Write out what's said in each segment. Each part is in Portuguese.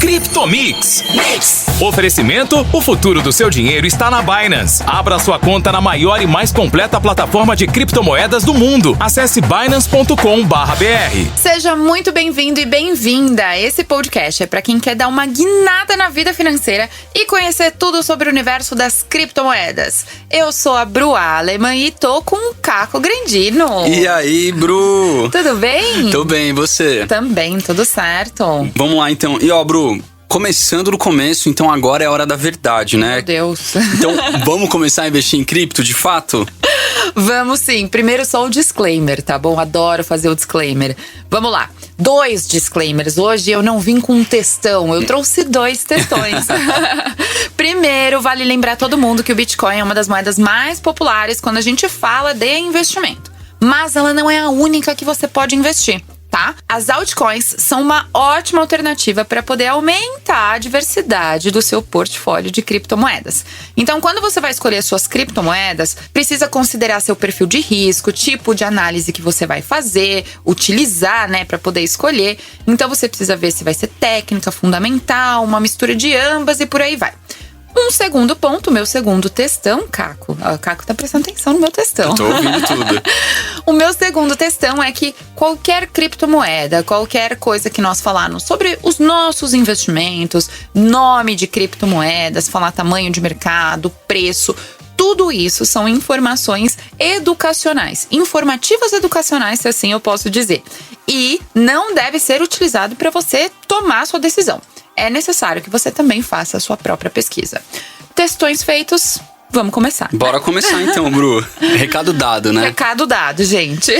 Cryptomix. Oferecimento: o futuro do seu dinheiro está na Binance. Abra sua conta na maior e mais completa plataforma de criptomoedas do mundo. Acesse binance.com.br. Seja muito bem-vindo e bem-vinda. Esse podcast é para quem quer dar uma guinada na vida financeira e conhecer tudo sobre o universo das criptomoedas. Eu sou a Bru Aleman e tô com o Caco Grandino. E aí, Bru? Tudo bem? Tô bem, e você? Também, tudo certo. Vamos lá, então. E ó, Bru, começando do começo, então agora é a hora da verdade, né? Meu Deus. Então, vamos começar a investir em cripto, de fato? Vamos sim. Primeiro só o disclaimer, tá bom? Adoro fazer o disclaimer. Vamos lá. 2 disclaimers. Hoje eu não vim com um textão, eu trouxe 2 textões. Primeiro, vale lembrar todo mundo que o Bitcoin é uma das moedas mais populares quando a gente fala de investimento. Mas ela não é a única que você pode investir, tá? As altcoins são uma ótima alternativa para poder aumentar a diversidade do seu portfólio de criptomoedas. Então, quando você vai escolher suas criptomoedas, precisa considerar seu perfil de risco, tipo de análise que você vai fazer, utilizar, né, para poder escolher. Então, você precisa ver se vai ser técnica, fundamental, uma mistura de ambas e por aí vai. Um segundo ponto, meu segundo textão, Caco. O Caco tá prestando atenção no meu textão. Eu tô ouvindo tudo. O meu segundo textão é que qualquer criptomoeda, qualquer coisa que nós falarmos sobre os nossos investimentos, nome de criptomoedas, falar tamanho de mercado, preço, tudo isso são informações educacionais, informativas educacionais, se assim eu posso dizer. E não deve ser utilizado para você tomar a sua decisão. É necessário que você também faça a sua própria pesquisa. Textões feitos, vamos começar. Bora começar então, Bru. Recado dado, né? Recado dado, gente.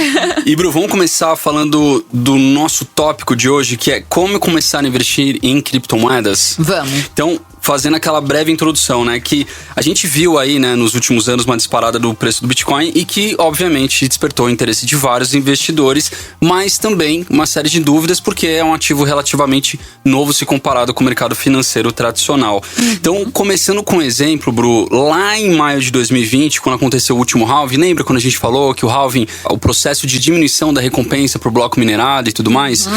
E, Bru, vamos começar falando do nosso tópico de hoje, que é como começar a investir em criptomoedas. Vamos. Então, fazendo aquela breve introdução, né, que a gente viu aí, né, nos últimos anos uma disparada do preço do Bitcoin e que, obviamente, despertou o interesse de vários investidores, mas também uma série de dúvidas porque é um ativo relativamente novo se comparado com o mercado financeiro tradicional. Então, começando com um exemplo, Bru, lá em maio de 2020, quando aconteceu o último halving, lembra quando a gente falou que o halving, o processo de diminuição da recompensa para o bloco minerado e tudo mais?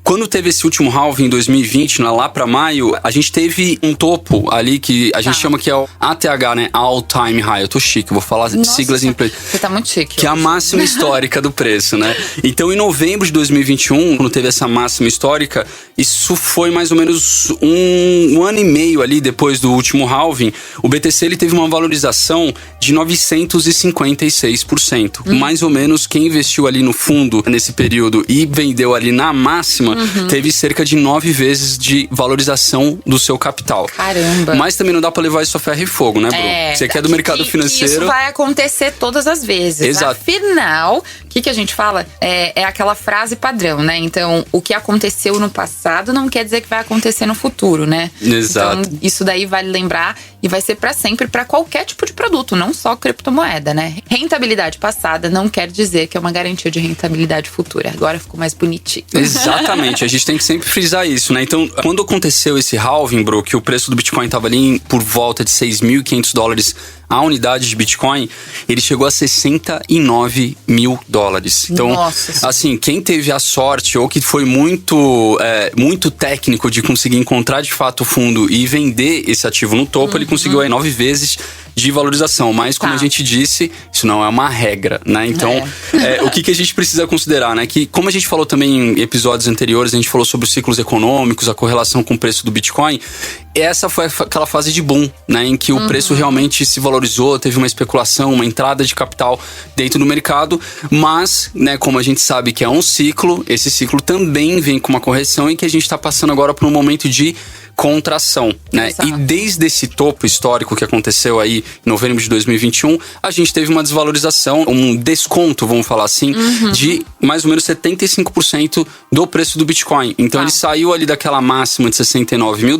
Quando teve esse último halving em 2020, lá pra maio, a gente teve um topo ali que a gente chama que é o ATH, né? All Time High. Eu tô chique, vou falar siglas em inglês. Você tá muito chique. Que é a máxima histórica do preço, né? Então, em novembro de 2021, quando teve essa máxima histórica, isso foi mais ou menos um ano e meio ali depois do último halving. O BTC, ele teve uma valorização de 956%. Mais ou menos, quem investiu ali no fundo nesse período e vendeu ali na máxima, teve cerca de 9 vezes de valorização do seu capital. Caramba. Mas também não dá pra levar isso a ferro e fogo, né, Bru? Você quer do mercado financeiro. Isso vai acontecer todas as vezes. Exato. Afinal, o que a gente fala? É aquela frase padrão, né? Então, o que aconteceu no passado não quer dizer que vai acontecer no futuro, né? Exato. Então, isso daí vale lembrar e vai ser pra sempre, pra qualquer tipo de produto, não só criptomoeda, né? Rentabilidade passada não quer dizer que é uma garantia de rentabilidade futura. Agora ficou mais bonitinho. Exatamente. A gente tem que sempre frisar isso, né? Então, quando aconteceu esse halving, Bro, que o preço do Bitcoin tava ali por volta de $6.500 a unidade de Bitcoin, ele chegou a $69 mil. Então, nossa, assim, quem teve a sorte ou que foi muito técnico de conseguir encontrar de fato o fundo e vender esse ativo no topo, ele conseguiu aí 9 vezes de valorização. Mas, como a gente disse, isso não é uma regra, né? Então, o que a gente precisa considerar, né? Que, como a gente falou também em episódios anteriores, a gente falou sobre os ciclos econômicos, a correlação com o preço do Bitcoin. Essa foi aquela fase de boom, né? Em que o preço realmente se valorizou, teve uma especulação, uma entrada de capital dentro do mercado. Mas, né, como a gente sabe que é um ciclo, esse ciclo também vem com uma correção e que a gente está passando agora por um momento de contração, né? Exato. E desde esse topo histórico que aconteceu aí em novembro de 2021, a gente teve uma desvalorização, um desconto, vamos falar assim, de mais ou menos 75% do preço do Bitcoin. Então ele saiu ali daquela máxima de $69 mil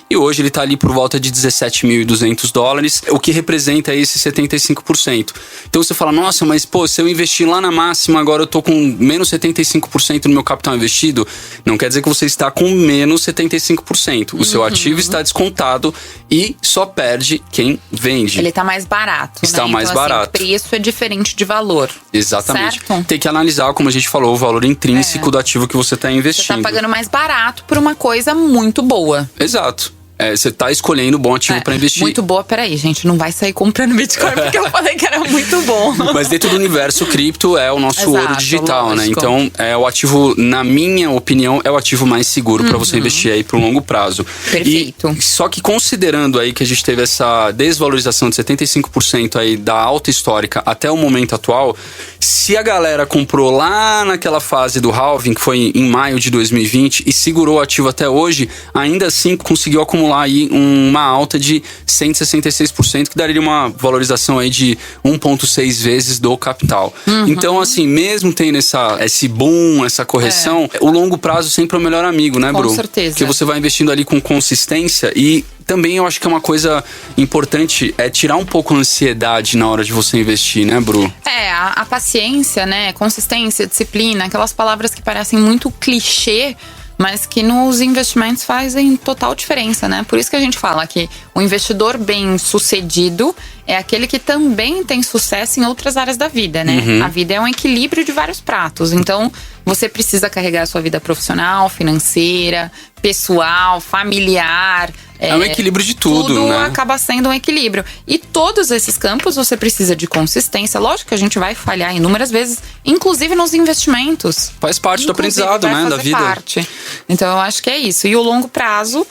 e hoje ele tá ali por volta de $17.200, o que representa esse 75%. Então você fala, nossa, mas pô, se eu investir lá na máxima, agora eu tô com menos 75% no meu capital investido, não quer dizer que você está com menos 75%. O seu ativo está descontado e só perde quem vende. Ele tá mais barato, Está né? mais então, barato. Assim, preço é diferente de valor. Exatamente. Certo? Tem que analisar, como a gente falou, o valor intrínseco do ativo que você está investindo. Você tá pagando mais barato por uma coisa muito boa. Exato. Você tá escolhendo um bom ativo para investir. Muito boa, peraí, gente, não vai sair comprando Bitcoin porque eu falei que era muito bom. Mas dentro do universo cripto é o nosso ouro digital, lógico. né? Então, o ativo, na minha opinião, é o ativo mais seguro para você investir aí pro longo prazo. Perfeito. Só que considerando aí que a gente teve essa desvalorização de 75% aí da alta histórica até o momento atual, se a galera comprou lá naquela fase do halving, que foi em maio de 2020, e segurou o ativo até hoje, ainda assim conseguiu acumular aí uma alta de 166%, que daria uma valorização aí de 1,6 vezes do capital. Então, assim, mesmo tendo esse boom, essa correção, o longo prazo sempre é o melhor amigo, né, Bru? Com certeza. Porque você vai investindo ali com consistência e também eu acho que é uma coisa importante tirar um pouco a ansiedade na hora de você investir, né, Bru? A paciência, né, consistência, disciplina, aquelas palavras que parecem muito clichê, mas que nos investimentos fazem total diferença, né? Por isso que a gente fala que o investidor bem sucedido é aquele que também tem sucesso em outras áreas da vida, né? A vida é um equilíbrio de vários pratos. Então, você precisa carregar a sua vida profissional, financeira, pessoal, familiar. É um equilíbrio de tudo, né? Acaba sendo um equilíbrio. E todos esses campos você precisa de consistência. Lógico que a gente vai falhar inúmeras vezes, inclusive nos investimentos. Faz parte do aprendizado, né? Da vida. Parte. Então eu acho que é isso. E o longo prazo,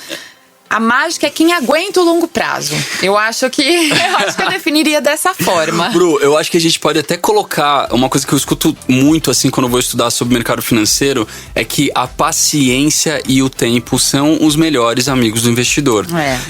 a mágica é quem aguenta o longo prazo. Eu acho que eu definiria dessa forma. Bru, eu acho que a gente pode até colocar uma coisa que eu escuto muito assim quando eu vou estudar sobre mercado financeiro, é que a paciência e o tempo são os melhores amigos do investidor.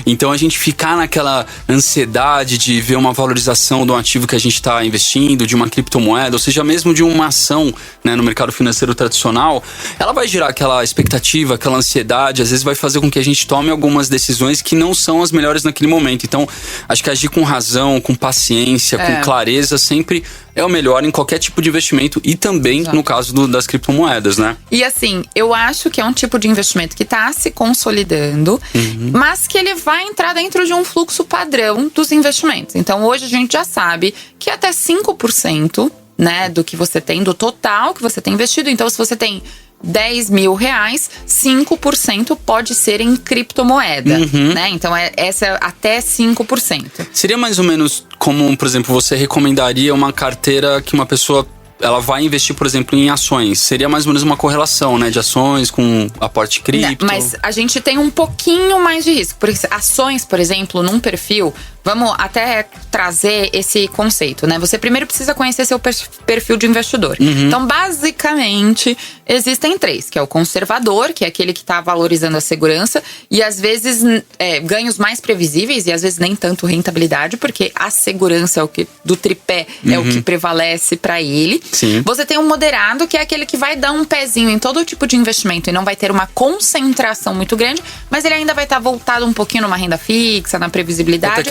Então a gente ficar naquela ansiedade de ver uma valorização de um ativo que a gente está investindo, de uma criptomoeda, ou seja, mesmo de uma ação, né, no mercado financeiro tradicional, ela vai gerar aquela expectativa, aquela ansiedade, às vezes vai fazer com que a gente tome algumas decisões que não são as melhores naquele momento. Então, acho que agir com razão, com paciência, com clareza, sempre é o melhor em qualquer tipo de investimento e também no caso das criptomoedas, né? E assim, eu acho que é um tipo de investimento que está se consolidando, mas que ele vai entrar dentro de um fluxo padrão dos investimentos. Então, hoje a gente já sabe que até 5%, né, do que você tem, do total que você tem investido. Então, se você tem R$10 mil, 5% pode ser em criptomoeda, né? Então, essa até 5%. Seria mais ou menos como, por exemplo, você recomendaria uma carteira que uma pessoa ela vai investir, por exemplo, em ações. Seria mais ou menos uma correlação, né? De ações com aporte cripto. Mas a gente tem um pouquinho mais de risco. Porque ações, por exemplo, num perfil... Vamos até trazer esse conceito, né? Você primeiro precisa conhecer seu perfil de investidor. Então, basicamente, existem 3. Que é o conservador, que é aquele que está valorizando a segurança. E, às vezes, ganhos mais previsíveis. E, às vezes, nem tanto rentabilidade. Porque a segurança do tripé é o que prevalece para ele. Sim. Você tem um moderado, que é aquele que vai dar um pezinho em todo tipo de investimento. E não vai ter uma concentração muito grande. Mas ele ainda vai estar voltado um pouquinho numa renda fixa, na previsibilidade.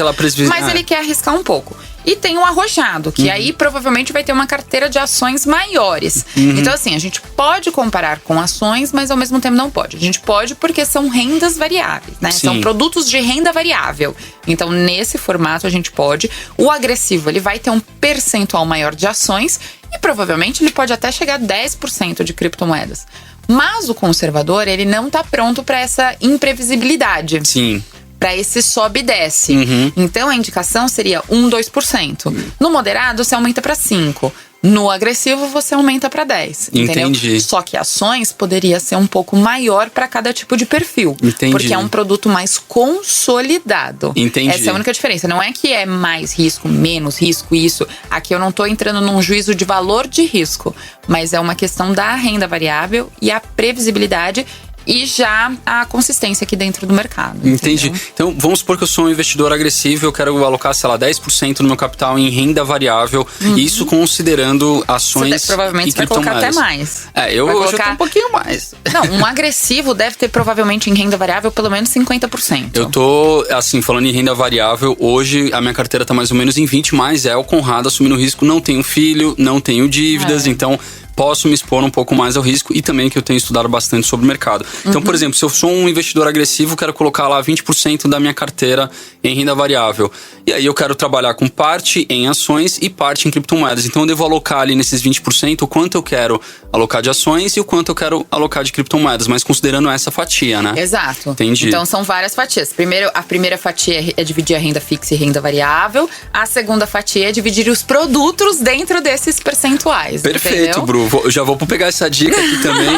Mas ele quer arriscar um pouco. E tem o arrojado, que aí provavelmente vai ter uma carteira de ações maiores. Então, assim, a gente pode comparar com ações, mas ao mesmo tempo não pode. A gente pode porque são rendas variáveis, né? Sim. São produtos de renda variável. Então, nesse formato, a gente pode. O agressivo, ele vai ter um percentual maior de ações e provavelmente ele pode até chegar a 10% de criptomoedas. Mas o conservador, ele não tá pronto para essa imprevisibilidade. Sim. Para esse sobe e desce. Então, a indicação seria 2%. No moderado, você aumenta para 5%. No agressivo, você aumenta para 10%. Entendeu? Entendi. Só que ações poderia ser um pouco maior para cada tipo de perfil. Entendi. Porque é um produto mais consolidado. Entendi. Essa é a única diferença. Não é que é mais risco, menos risco, isso. Aqui eu não tô entrando num juízo de valor de risco. Mas é uma questão da renda variável e a previsibilidade. e já a consistência aqui dentro do mercado. Entendi. Entendeu? Então, vamos supor que eu sou um investidor agressivo, eu quero alocar, sei lá, 10% do meu capital em renda variável, isso considerando ações provavelmente e você vai colocar até criptomoedas. mais. Eu Vai hoje colocar- eu tô um pouquinho mais. Não, um agressivo deve ter provavelmente em renda variável pelo menos 50%. Eu tô, assim, falando em renda variável, hoje a minha carteira tá mais ou menos em 20, mas é o Conrado assumindo risco, não tenho filho, não tenho dívidas, então posso me expor um pouco mais ao risco e também que eu tenho estudado bastante sobre o mercado. Então, por exemplo, se eu sou um investidor agressivo, quero colocar lá 20% da minha carteira em renda variável. E aí eu quero trabalhar com parte em ações e parte em criptomoedas. Então eu devo alocar ali nesses 20% o quanto eu quero alocar de ações e o quanto eu quero alocar de criptomoedas, mas considerando essa fatia, né? Exato. Entendi. Então são várias fatias. Primeiro, a primeira fatia é dividir a renda fixa e renda variável. A segunda fatia é dividir os produtos dentro desses percentuais. Perfeito, entendeu? Bru. Já vou pegar essa dica aqui também,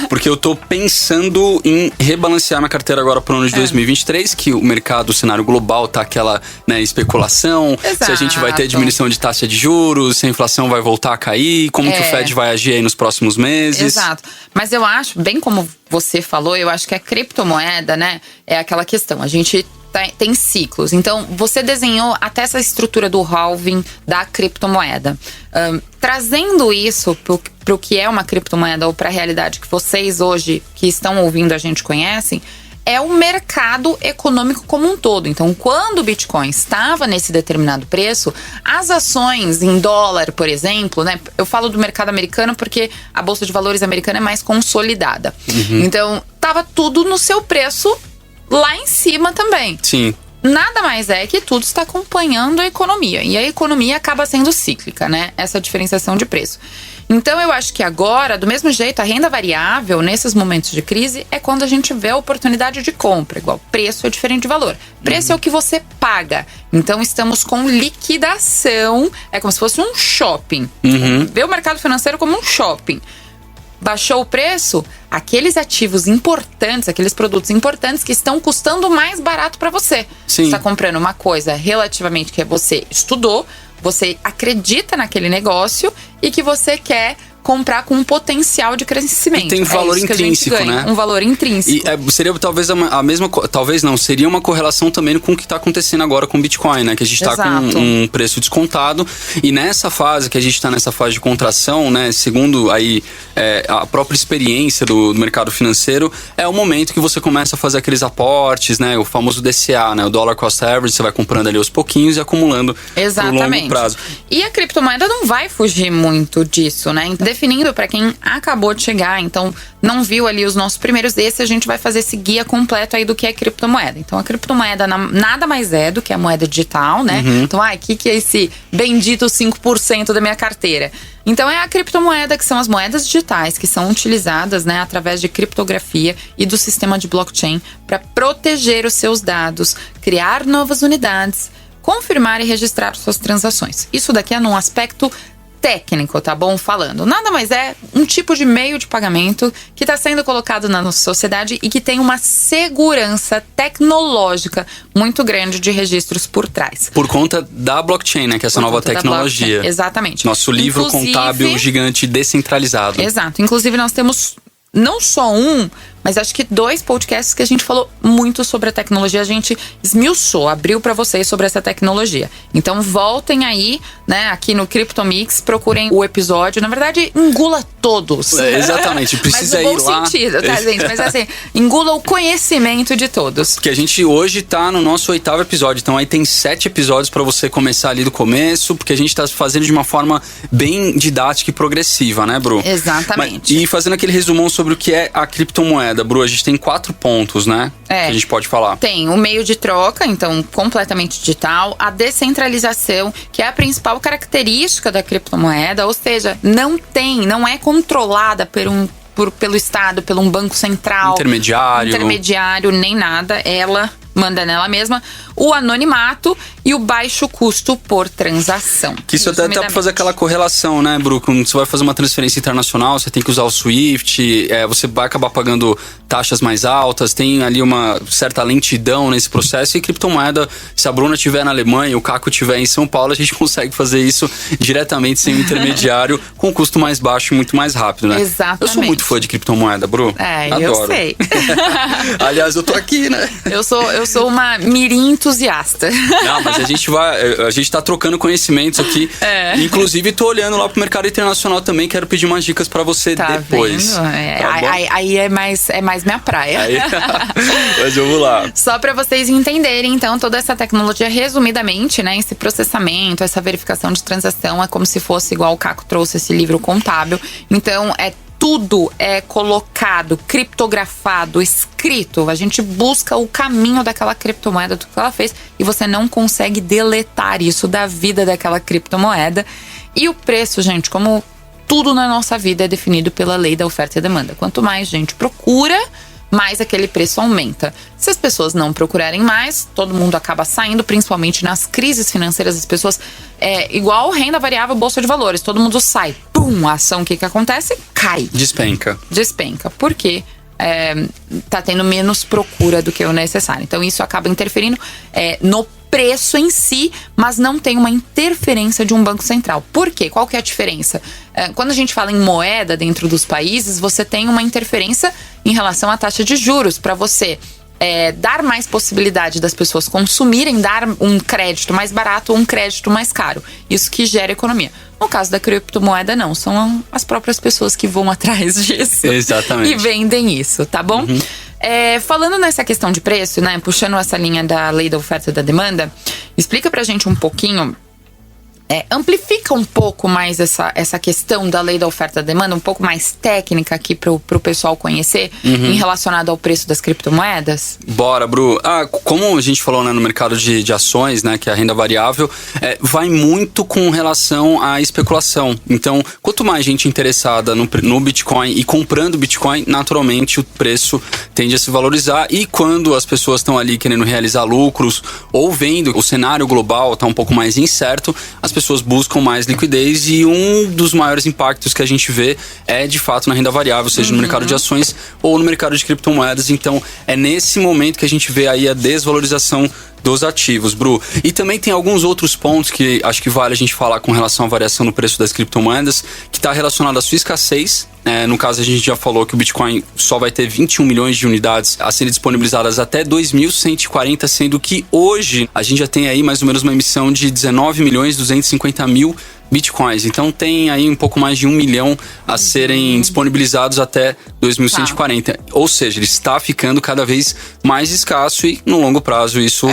porque eu tô pensando em rebalancear minha carteira agora pro ano de 2023, que o mercado, o cenário global tá aquela, né, especulação. Exato. Se a gente vai ter diminuição de taxa de juros, se a inflação vai voltar a cair, como que o Fed vai agir aí nos próximos meses. Exato. Mas eu acho, bem como você falou, eu acho que a criptomoeda, né, é aquela questão. A gente tem ciclos. Então, você desenhou até essa estrutura do halving da criptomoeda. Trazendo isso para o que é uma criptomoeda ou para a realidade que vocês hoje, que estão ouvindo a gente, conhecem, é o mercado econômico como um todo. Então, quando o Bitcoin estava nesse determinado preço, as ações em dólar, por exemplo, né? Eu falo do mercado americano porque a Bolsa de Valores americana é mais consolidada. Então, estava tudo no seu preço lá em cima também. Sim. Nada mais é que tudo está acompanhando a economia. E a economia acaba sendo cíclica, né? Essa diferenciação de preço. Então, eu acho que agora, do mesmo jeito, a renda variável, nesses momentos de crise, é quando a gente vê a oportunidade de compra. Igual, preço é diferente de valor. Preço é o que você paga. Então, estamos com liquidação. É como se fosse um shopping. Vê o mercado financeiro como um shopping. Baixou o preço, aqueles ativos importantes, aqueles produtos importantes que estão custando mais barato para você. Sim. Você está comprando uma coisa relativamente que você estudou, você acredita naquele negócio e que você quer comprar com um potencial de crescimento. E tem valor isso que a gente intrínseco, ganha, né? Um valor intrínseco. E seria talvez a mesma... Talvez não, seria uma correlação também com o que está acontecendo agora com o Bitcoin, né? Que a gente está com um preço descontado. E nessa fase, que a gente está nessa fase de contração, né? Segundo aí a própria experiência do mercado financeiro, é o momento que você começa a fazer aqueles aportes, né? O famoso DCA, né? O Dollar Cost Average, você vai comprando ali aos pouquinhos e acumulando por longo prazo. E a criptomoeda não vai fugir muito disso, né? Definindo para quem acabou de chegar, então não viu ali os nossos primeiros desses, a gente vai fazer esse guia completo aí do que é criptomoeda. Então a criptomoeda nada mais é do que a moeda digital, né? Então, o que é esse bendito 5% da minha carteira? Então é a criptomoeda, que são as moedas digitais que são utilizadas, né, através de criptografia e do sistema de blockchain para proteger os seus dados, criar novas unidades, confirmar e registrar suas transações. Isso daqui é num aspecto técnico, tá bom? Falando. Nada mais é um tipo de meio de pagamento que está sendo colocado na nossa sociedade e que tem uma segurança tecnológica muito grande de registros por trás. Por conta da blockchain, né? Que é essa nova tecnologia. Exatamente. Nosso livro contábil gigante descentralizado. Exato. Inclusive, nós temos não só mas acho que 2 podcasts que a gente falou muito sobre a tecnologia, a gente esmiuçou, abriu para vocês sobre essa tecnologia. Então voltem aí, né, aqui no CryptoMix, procurem o episódio. Na verdade, engula todos. Exatamente, precisa ir lá. Mas no bom sentido, tá, gente? Mas assim, engula o conhecimento de todos. Porque a gente hoje tá no nosso 8º episódio, então aí tem 7 episódios para você começar ali do começo, porque a gente tá fazendo de uma forma bem didática e progressiva, né, Bru? Exatamente. E fazendo aquele resumão sobre o que é a criptomoeda, Bru, a gente tem 4 pontos, né? Que a gente pode falar. Tem o meio de troca, então completamente digital, a descentralização, que é a principal característica da criptomoeda, ou seja, não é controlada pelo Estado, por um banco central. Intermediário, nem nada, ela manda nela mesma. O anonimato, e o baixo custo por transação. Que isso até dá pra fazer aquela correlação, né, Bru? Quando você vai fazer uma transferência internacional, você tem que usar o SWIFT, você vai acabar pagando taxas mais altas, tem ali uma certa lentidão nesse processo. E criptomoeda, se a Bruna estiver na Alemanha, o Caco estiver em São Paulo, a gente consegue fazer isso diretamente sem um intermediário, com custo mais baixo e muito mais rápido, né? Exatamente. Eu sou muito fã de criptomoeda, Bru. Adoro. Eu sei. Aliás, eu tô aqui, né? Eu sou uma mirim entusiasta. Não, mas a gente tá trocando conhecimentos aqui. Inclusive, tô olhando lá pro mercado internacional também, quero pedir umas dicas pra você depois. Aí é mais minha praia. Mas vamos lá. Só pra vocês entenderem, então, toda essa tecnologia, resumidamente, né? Esse processamento, essa verificação de transação é como se fosse, igual o Caco trouxe esse livro contábil. Então, tudo é colocado, criptografado, escrito. A gente busca o caminho daquela criptomoeda, do que ela fez, e você não consegue deletar isso da vida daquela criptomoeda. E o preço, gente, como tudo na nossa vida é definido pela lei da oferta e demanda. Quanto mais gente procura, mais aquele preço aumenta. Se as pessoas não procurarem mais, todo mundo acaba saindo, principalmente nas crises financeiras. As pessoas, igual renda variável, bolsa de valores, todo mundo sai. Pum, a ação, o que acontece? Cai. Despenca. Por quê? Tá tendo menos procura do que o necessário. Então isso acaba interferindo no preço em si, mas não tem uma interferência de um banco central. Por quê? Qual que é a diferença? Quando a gente fala em moeda dentro dos países, você tem uma interferência em relação à taxa de juros, para você dar mais possibilidade das pessoas consumirem, dar um crédito mais barato ou um crédito mais caro. Isso que gera economia. No caso da criptomoeda, não. São as próprias pessoas que vão atrás disso. Exatamente. E vendem isso, tá bom? Uhum. Falando nessa questão de preço, né? Puxando essa linha da lei da oferta e da demanda, explica pra gente um pouquinho, amplifica um pouco mais essa questão da lei da oferta e da demanda, um pouco mais técnica aqui pro pessoal conhecer, em relacionado ao preço das criptomoedas? Bora, Bru. Como a gente falou, né, no mercado de ações, né, que é a renda variável, vai muito com relação à especulação. Então, quanto mais gente interessada no Bitcoin e comprando Bitcoin, naturalmente o preço tende a se valorizar. E quando as pessoas estão ali querendo realizar lucros ou vendo o cenário global tá um pouco mais incerto, as pessoas buscam mais liquidez, e um dos maiores impactos que a gente vê é de fato na renda variável, seja no mercado de ações ou no mercado de criptomoedas. Então é nesse momento que a gente vê aí a desvalorização dos ativos, Bru. E também tem alguns outros pontos que acho que vale a gente falar com relação à variação no preço das criptomoedas, que está relacionado à sua escassez. No caso, a gente já falou que o Bitcoin só vai ter 21 milhões de unidades a serem disponibilizadas até 2140, sendo que hoje a gente já tem aí mais ou menos uma emissão de 19.250.000 Bitcoins. Então tem aí um pouco mais de 1 milhão a serem disponibilizados até 2140. Ou seja, ele está ficando cada vez mais escasso, e no longo prazo isso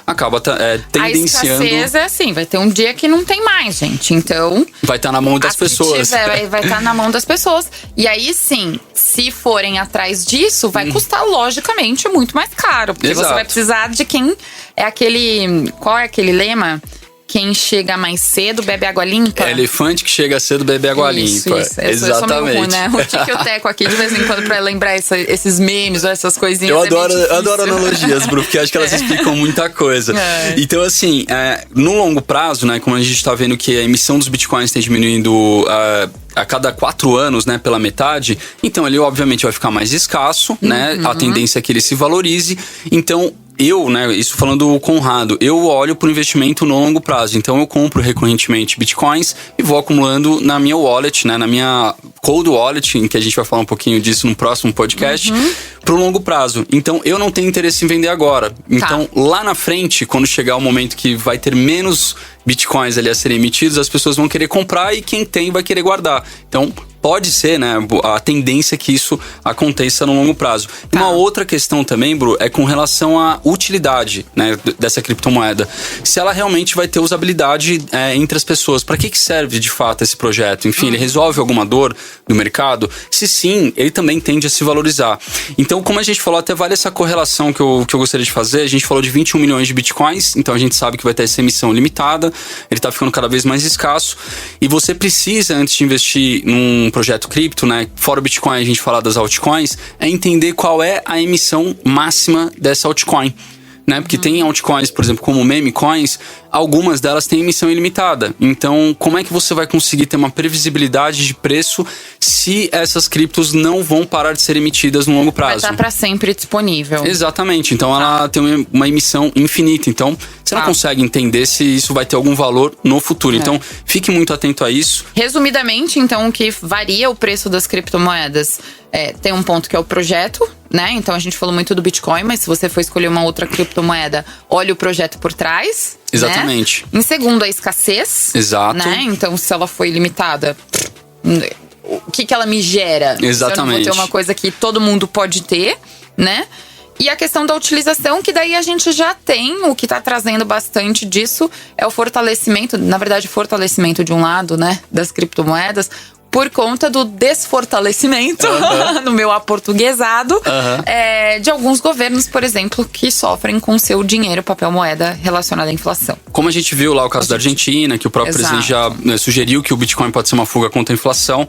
acaba tendenciando. A escassez é assim, vai ter um dia que não tem mais, gente. Então vai estar na mão das pessoas. Vai estar na mão das pessoas. E aí sim, se forem atrás disso, vai custar logicamente muito mais caro. Porque você vai precisar de quem é aquele... Qual é aquele lema? Quem chega mais cedo bebe água limpa. Elefante que chega cedo bebe água limpa. Isso. Exatamente. Eu sou meio ruim, né? O que eu teco aqui de vez em quando pra lembrar esses memes ou essas coisinhas. Eu adoro analogias, Bru, porque acho que elas explicam muita coisa. Então, assim, no longo prazo, né, como a gente tá vendo que a emissão dos bitcoins tem diminuindo a cada 4 anos, né, pela metade, então ele obviamente vai ficar mais escasso, né? A tendência é que ele se valorize. Então, isso falando o Conrado, eu olho para o investimento no longo prazo. Então eu compro recorrentemente bitcoins e vou acumulando na minha wallet, né, na minha cold wallet, em que a gente vai falar um pouquinho disso no próximo podcast, para o longo prazo. Então eu não tenho interesse em vender agora. Então lá na frente, quando chegar o momento que vai ter menos bitcoins ali a serem emitidos, as pessoas vão querer comprar, e quem tem vai querer guardar. Então pode ser, né, a tendência que isso aconteça no longo prazo. Uma outra questão também, Bru, é com relação à utilidade, né, dessa criptomoeda. Se ela realmente vai ter usabilidade entre as pessoas. Para que serve de fato esse projeto? Enfim, ele resolve alguma dor do mercado? Se sim, ele também tende a se valorizar. Então, como a gente falou, até vale essa correlação que eu gostaria de fazer. A gente falou de 21 milhões de bitcoins, então a gente sabe que vai ter essa emissão limitada, ele está ficando cada vez mais escasso, e você precisa, antes de investir num projeto cripto, né, fora o Bitcoin a gente fala das altcoins, é entender qual é a emissão máxima dessa altcoin. né? Porque tem altcoins, por exemplo, como meme coins, algumas delas têm emissão ilimitada. Então, como é que você vai conseguir ter uma previsibilidade de preço se essas criptos não vão parar de ser emitidas no longo prazo? Vai estar para sempre disponível. Exatamente. Então, ela tem uma emissão infinita. Então, você não consegue entender se isso vai ter algum valor no futuro. Então, fique muito atento a isso. Resumidamente, então, o que varia o preço das criptomoedas tem um ponto que é o projeto, né? Então, a gente falou muito do Bitcoin, mas se você for escolher uma outra criptomoeda, olhe o projeto por trás. Exatamente. Né? Em segundo, a escassez. Exato. Né? Então, se ela foi limitada, o que ela me gera? Exatamente. Se eu não vou ter uma coisa que todo mundo pode ter, né? E a questão da utilização, que daí a gente já tem, o que está trazendo bastante disso é o fortalecimento, na verdade, fortalecimento de um lado, né, das criptomoedas, por conta do desfortalecimento, no meu aportuguesado, de alguns governos, por exemplo, que sofrem com seu dinheiro, papel moeda relacionado à inflação. Como a gente viu lá o caso da Argentina, que o próprio presidente já sugeriu que o Bitcoin pode ser uma fuga contra a inflação.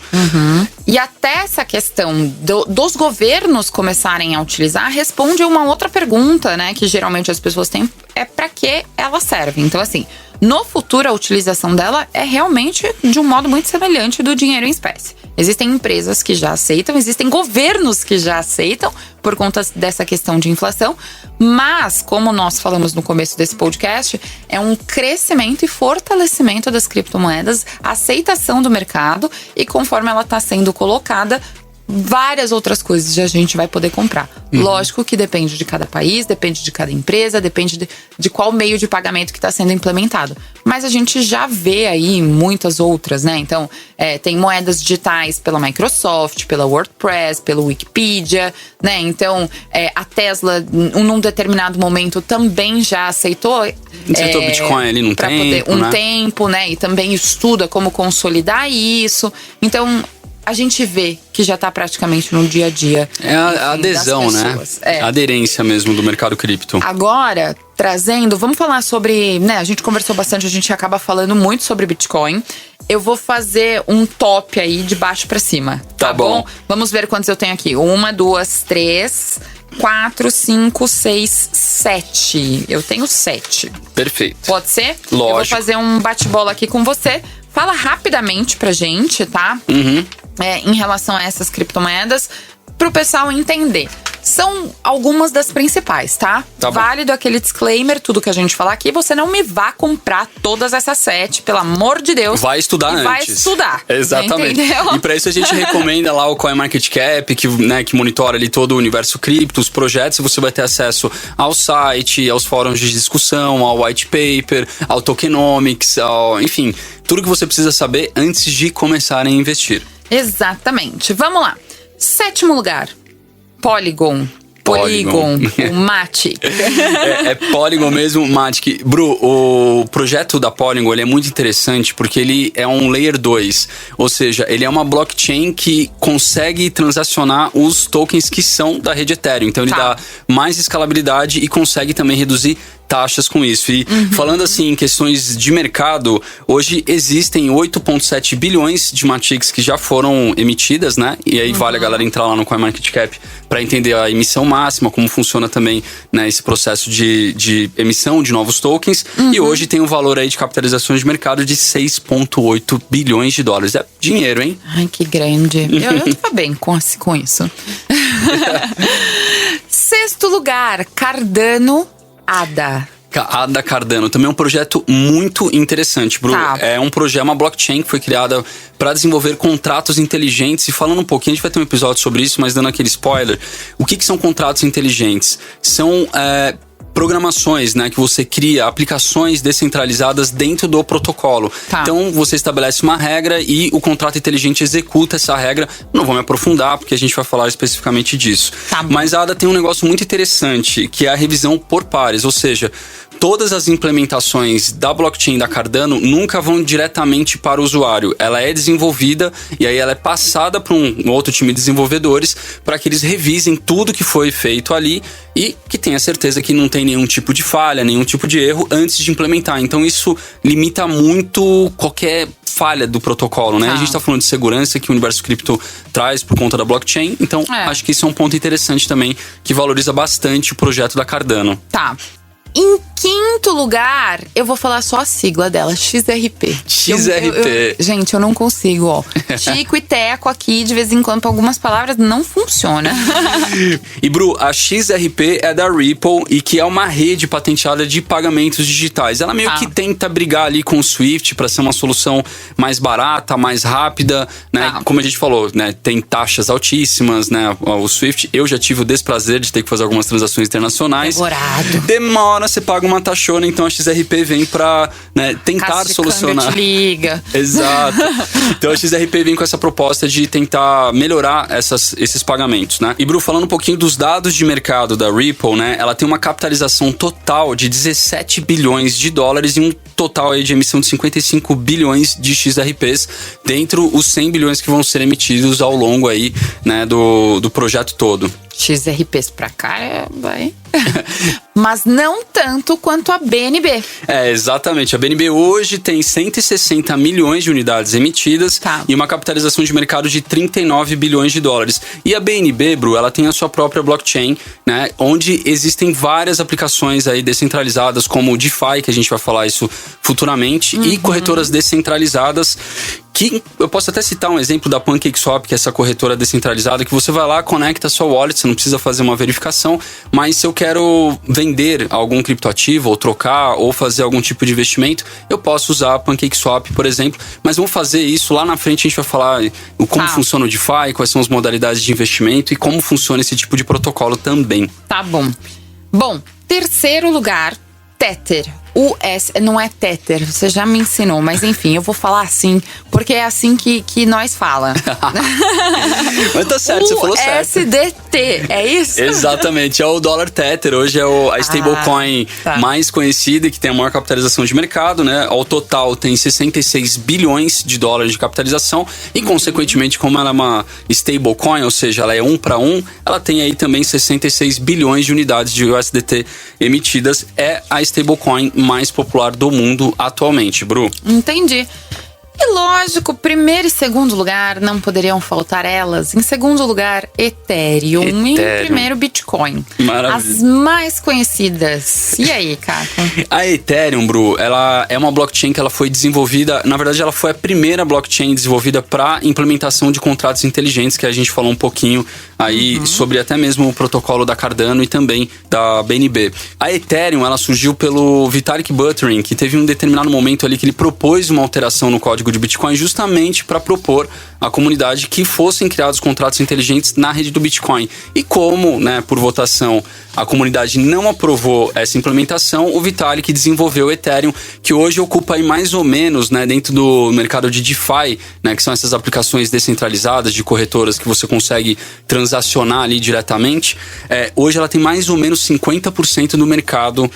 E até essa questão dos governos começarem a utilizar, responde a uma outra pergunta, né, que geralmente as pessoas têm, é para que ela serve. Então, assim, no futuro, a utilização dela é realmente de um modo muito semelhante do dinheiro em espécie. Existem empresas que já aceitam, existem governos que já aceitam por conta dessa questão de inflação, mas, como nós falamos no começo desse podcast, é um crescimento e fortalecimento das criptomoedas, aceitação do mercado, e conforme ela está sendo colocada, várias outras coisas a gente vai poder comprar. Lógico que depende de cada país, depende de cada empresa, depende de qual meio de pagamento que está sendo implementado. Mas a gente já vê aí muitas outras, né? Então, tem moedas digitais pela Microsoft, pela WordPress, pela Wikipedia, né? Então, a Tesla, num determinado momento, também já aceitou Bitcoin ali num tempo, né? E também estuda como consolidar isso. Então, a gente vê que já está praticamente no dia a dia. É a adesão, né? A aderência mesmo do mercado cripto. Agora, vamos falar sobre, né? A gente conversou bastante, a gente acaba falando muito sobre Bitcoin. Eu vou fazer um top aí de baixo para cima. Tá bom? Vamos ver quantos eu tenho aqui. 1, 2, 3, 4, 5, 6, 7. Eu tenho 7. Perfeito. Pode ser? Lógico. Eu vou fazer um bate-bola aqui com você. Fala rapidamente pra gente, tá? Em relação a essas criptomoedas, pro pessoal entender. São algumas das principais, tá? Válido aquele disclaimer, tudo que a gente falar aqui. Você não me vá comprar todas essas 7, pelo amor de Deus. Vai estudar antes. Vai estudar. Exatamente. Entendeu? E pra isso a gente recomenda lá o CoinMarketCap, que monitora ali todo o universo cripto, os projetos. E você vai ter acesso ao site, aos fóruns de discussão, ao white paper, ao tokenomics, enfim, tudo que você precisa saber antes de começar a investir. Exatamente. Vamos lá. 7º lugar. Polygon, o Matic. É Polygon mesmo, Matic. Bru, o projeto da Polygon ele é muito interessante porque ele é um Layer 2. Ou seja, ele é uma blockchain que consegue transacionar os tokens que são da rede Ethereum. Então ele dá mais escalabilidade e consegue também reduzir taxas com isso. E falando assim em questões de mercado, hoje existem 8,7 bilhões de Matics que já foram emitidas, né? E aí vale a galera entrar lá no CoinMarketCap para entender a emissão máxima, como funciona também, né, esse processo de emissão de novos tokens. E hoje tem um valor aí de capitalizações de mercado de 6,8 bilhões de dólares. É dinheiro, hein? Ai, que grande. Eu tô bem com isso. 6º lugar, Cardano ADA. ADA Cardano, também é um projeto muito interessante, Bru. É uma blockchain que foi criada para desenvolver contratos inteligentes. E falando um pouquinho, a gente vai ter um episódio sobre isso, mas dando aquele spoiler. O que são contratos inteligentes? São programações, né, que você cria aplicações descentralizadas dentro do protocolo. Então, você estabelece uma regra e o contrato inteligente executa essa regra. Não vou me aprofundar, porque a gente vai falar especificamente disso. Mas a ADA tem um negócio muito interessante, que é a revisão por pares. Ou seja, todas as implementações da blockchain da Cardano nunca vão diretamente para o usuário. Ela é desenvolvida e aí ela é passada para um outro time de desenvolvedores para que eles revisem tudo que foi feito ali e que tenha certeza que não tem nenhum tipo de falha, nenhum tipo de erro antes de implementar. Então isso limita muito qualquer falha do protocolo, né? A gente tá falando de segurança que o universo cripto traz por conta da blockchain. Então acho que isso é um ponto interessante também que valoriza bastante o projeto da Cardano. Em quinto lugar, eu vou falar só a sigla dela, XRP. XRP. Gente, eu não consigo, ó. Tico e teco aqui, de vez em quando, pra algumas palavras, não funciona. E, Bru, a XRP é da Ripple e que é uma rede patenteada de pagamentos digitais. Ela meio que tenta brigar ali com o Swift para ser uma solução mais barata, mais rápida, né? Como a gente falou, né? Tem taxas altíssimas, né? O Swift, eu já tive o desprazer de ter que fazer algumas transações internacionais. Demora, você paga uma taxona, então a XRP vem pra, né, tentar solucionar. Te liga. Exato. Então a XRP vem com essa proposta de tentar melhorar esses pagamentos, né? E, Bru, falando um pouquinho dos dados de mercado da Ripple, né? Ela tem uma capitalização total de 17 bilhões de dólares e um total aí de emissão de 55 bilhões de XRPs, dentro os 100 bilhões que vão ser emitidos ao longo aí, né, do projeto todo. XRPs pra cá, vai. Mas não tanto quanto a BNB. Exatamente. A BNB hoje tem 160 milhões de unidades emitidas e uma capitalização de mercado de 39 bilhões de dólares. E a BNB, Bru, ela tem a sua própria blockchain, né? Onde existem várias aplicações aí descentralizadas, como o DeFi, que a gente vai falar isso futuramente, e corretoras descentralizadas. Que eu posso até citar um exemplo da PancakeSwap, que é essa corretora descentralizada, que você vai lá, conecta a sua wallet, você não precisa fazer uma verificação, mas se eu quero vender algum criptoativo, ou trocar, ou fazer algum tipo de investimento, eu posso usar a PancakeSwap, por exemplo, mas vamos fazer isso lá na frente, a gente vai falar como funciona o DeFi, quais são as modalidades de investimento e como funciona esse tipo de protocolo também. Tá bom. Bom, terceiro lugar, Tether. Não é Tether, você já me ensinou, mas enfim, eu vou falar assim, porque é assim que nós fala. Mas tá certo, você falou certo. USDT, é isso? Exatamente, é o dólar Tether, hoje é a stablecoin mais conhecida e que tem a maior capitalização de mercado, né? Ao total tem 66 bilhões de dólares de capitalização e, consequentemente, como ela é uma stablecoin, ou seja, ela é 1 para 1, ela tem aí também 66 bilhões de unidades de USDT emitidas. É a stablecoin mais popular do mundo atualmente, Bru. Entendi. E lógico, primeiro e segundo lugar não poderiam faltar elas. Em segundo lugar, Ethereum. E em primeiro, Bitcoin. Maravilha. As mais conhecidas. E aí, Caco? A Ethereum, Bru, ela é uma blockchain que ela foi desenvolvida... Na verdade, ela foi a primeira blockchain desenvolvida para implementação de contratos inteligentes, que a gente falou um pouquinho aí sobre até mesmo o protocolo da Cardano e também da BNB. A Ethereum, ela surgiu pelo Vitalik Buterin, que teve um determinado momento ali que ele propôs uma alteração no código de Bitcoin justamente para propor à comunidade que fossem criados contratos inteligentes na rede do Bitcoin. E como, né, por votação, a comunidade não aprovou essa implementação, o Vitalik desenvolveu o Ethereum, que hoje ocupa aí mais ou menos, né, dentro do mercado de DeFi, né, que são essas aplicações descentralizadas de corretoras que você consegue transacionar ali diretamente. Hoje ela tem mais ou menos 50% do mercado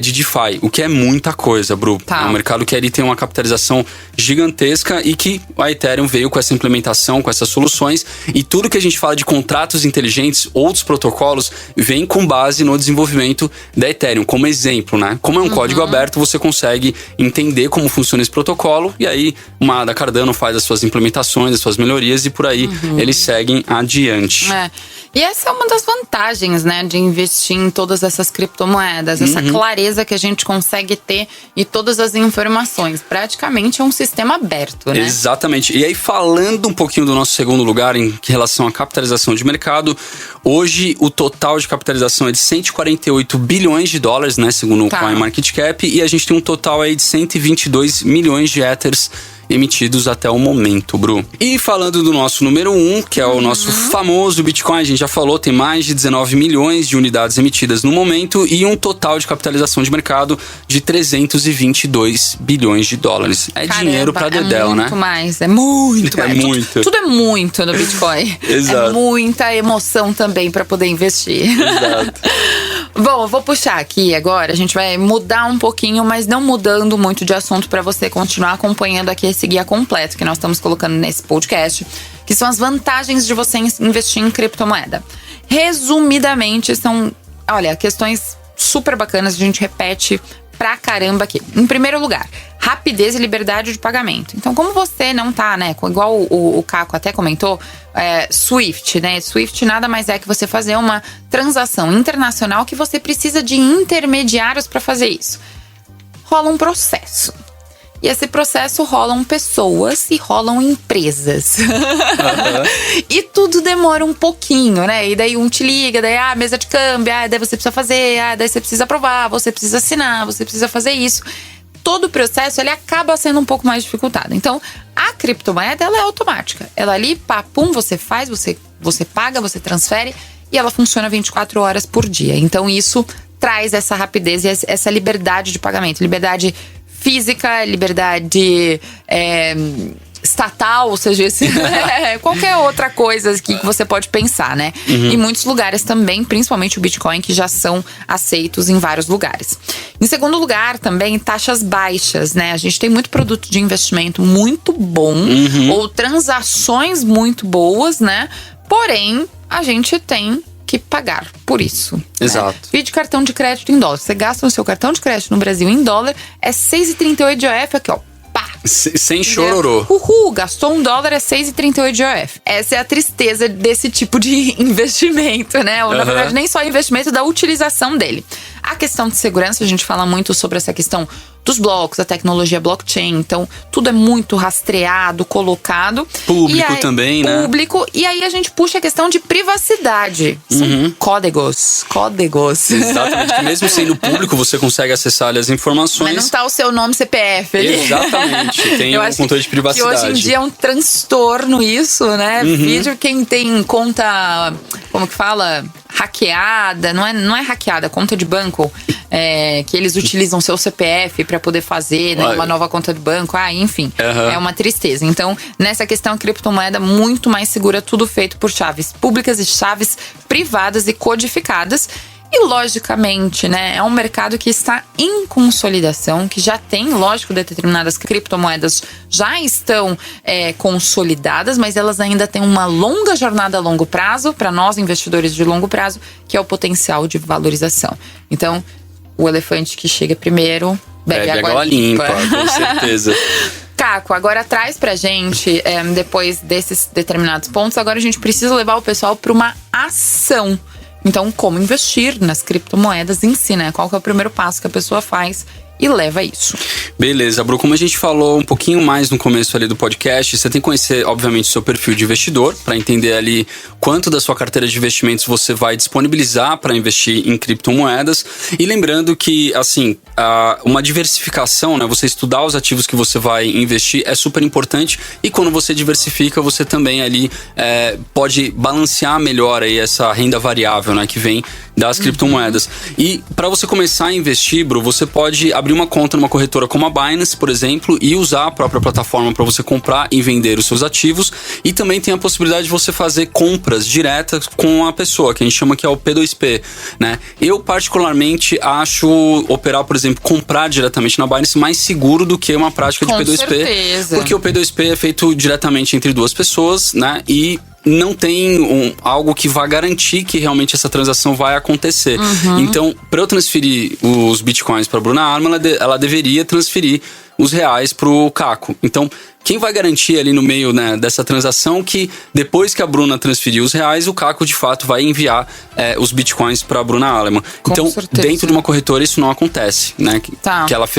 de DeFi, o que é muita coisa, Bru. É um mercado que ali tem uma capitalização gigantesca e que a Ethereum veio com essa implementação, com essas soluções, e tudo que a gente fala de contratos inteligentes, outros protocolos, vem com base no desenvolvimento da Ethereum, como exemplo, né? Como é um código aberto, você consegue entender como funciona esse protocolo, e aí uma da Cardano faz as suas implementações, as suas melhorias, e por aí eles seguem adiante. E essa é uma das vantagens, né, de investir em todas essas criptomoedas, essa clareza que a gente consegue ter e todas as informações. Praticamente é um sistema aberto, né? Exatamente. E aí, falando um pouquinho do nosso segundo lugar em relação à capitalização de mercado, hoje o total de capitalização é de 148 bilhões de dólares, né, segundo o CoinMarketCap, e a gente tem um total aí de 122 milhões de Ethers emitidos até o momento, Bru. E falando do nosso número 1, que é o nosso famoso Bitcoin, a gente já falou, tem mais de 19 milhões de unidades emitidas no momento e um total de capitalização de mercado de 322 bilhões de dólares. Caramba, dinheiro pra dedéu, né? É muito mais. Muito. Tudo é muito no Bitcoin. Exato. É muita emoção também pra poder investir. Exato. Bom, eu vou puxar aqui agora, a gente vai mudar um pouquinho, mas não mudando muito de assunto para você continuar acompanhando aqui esse guia completo que nós estamos colocando nesse podcast, que são as vantagens de você investir em criptomoeda. Resumidamente, são, questões super bacanas, a gente repete pra caramba aqui. Em primeiro lugar, rapidez e liberdade de pagamento. Então, como você não tá, né, igual o Caco até comentou, Swift, né? Swift nada mais é que você fazer uma transação internacional que você precisa de intermediários para fazer isso. Rola um processo. E esse processo rolam pessoas e rolam empresas. E tudo demora um pouquinho, né? E daí um te liga, daí mesa de câmbio, daí você precisa fazer, daí você precisa aprovar, você precisa assinar, você precisa fazer isso. Todo o processo, ele acaba sendo um pouco mais dificultado. Então, a criptomoeda, ela é automática. Ela ali, papum, você faz, você paga, você transfere e ela funciona 24 horas por dia. Então, isso traz essa rapidez e essa liberdade de pagamento. Liberdade física, liberdade estatal, ou seja, qualquer outra coisa que você pode pensar, né? Em muitos lugares também, principalmente o Bitcoin, que já são aceitos em vários lugares. Em segundo lugar, também, taxas baixas, né? A gente tem muito produto de investimento muito bom, ou transações muito boas, né? Porém, a gente tem que pagar por isso. Exato. Né? Vídeo cartão de crédito em dólar. Você gasta o seu cartão de crédito no Brasil em dólar, é 6,38 de IOF aqui, ó. Pá! Sem chororô. Gastou $1, é 6,38 de IOF. Essa é a tristeza desse tipo de investimento, né? Ou, na verdade, nem só investimento, da utilização dele. A questão de segurança, a gente fala muito sobre essa questão dos blocos, a tecnologia blockchain. Então, tudo é muito rastreado, colocado. Público também, né? Público. E aí, a gente puxa a questão de privacidade. São códigos. Exatamente. Que mesmo sendo público, você consegue acessar ali as informações. Mas não tá o seu nome CPF ali. Exatamente. Tem um controle de privacidade. Que hoje em dia é um transtorno isso, né? Vídeo, quem tem conta, como que fala? Hackeada, não é hackeada, conta de banco, que eles utilizam seu CPF para poder fazer, né, uma nova conta de banco, enfim, é uma tristeza. Então, nessa questão, a criptomoeda muito mais segura, tudo feito por chaves públicas e chaves privadas e codificadas. E, logicamente, né, é um mercado que está em consolidação, que já tem, lógico, determinadas criptomoedas já estão consolidadas, mas elas ainda têm uma longa jornada a longo prazo, para nós, investidores de longo prazo, que é o potencial de valorização. Então, o elefante que chega primeiro bebe água limpa. Com certeza. Caco, agora traz pra gente, depois desses determinados pontos, agora a gente precisa levar o pessoal para uma ação. Então, como investir nas criptomoedas em si, né? Qual que é o primeiro passo que a pessoa faz e leva isso? Beleza, Bru, como a gente falou um pouquinho mais no começo ali do podcast, você tem que conhecer, obviamente, o seu perfil de investidor, para entender ali quanto da sua carteira de investimentos você vai disponibilizar para investir em criptomoedas. E lembrando que, assim, uma diversificação, né? Você estudar os ativos que você vai investir é super importante, e quando você diversifica, você também ali pode balancear melhor aí essa renda variável, né? Que vem das criptomoedas. E para você começar a investir, Bru, você pode abrir uma conta numa corretora como a Binance, por exemplo, e usar a própria plataforma para você comprar e vender os seus ativos. E também tem a possibilidade de você fazer compras diretas com a pessoa, que a gente chama que é o P2P, né? Eu particularmente acho operar, por exemplo, comprar diretamente na Binance mais seguro do que uma prática de P2P. Certeza. Porque o P2P é feito diretamente entre duas pessoas, né? E não tem algo que vá garantir que realmente essa transação vai acontecer. Então, para eu transferir os bitcoins para a Bruna Arma, ela deveria transferir os reais para o Caco. Então, quem vai garantir ali no meio, né, dessa transação que depois que a Bruna transferir os reais, o Caco de fato vai enviar os bitcoins para a Bruna Alemann. Então, certeza, dentro de uma corretora isso não acontece, né? Que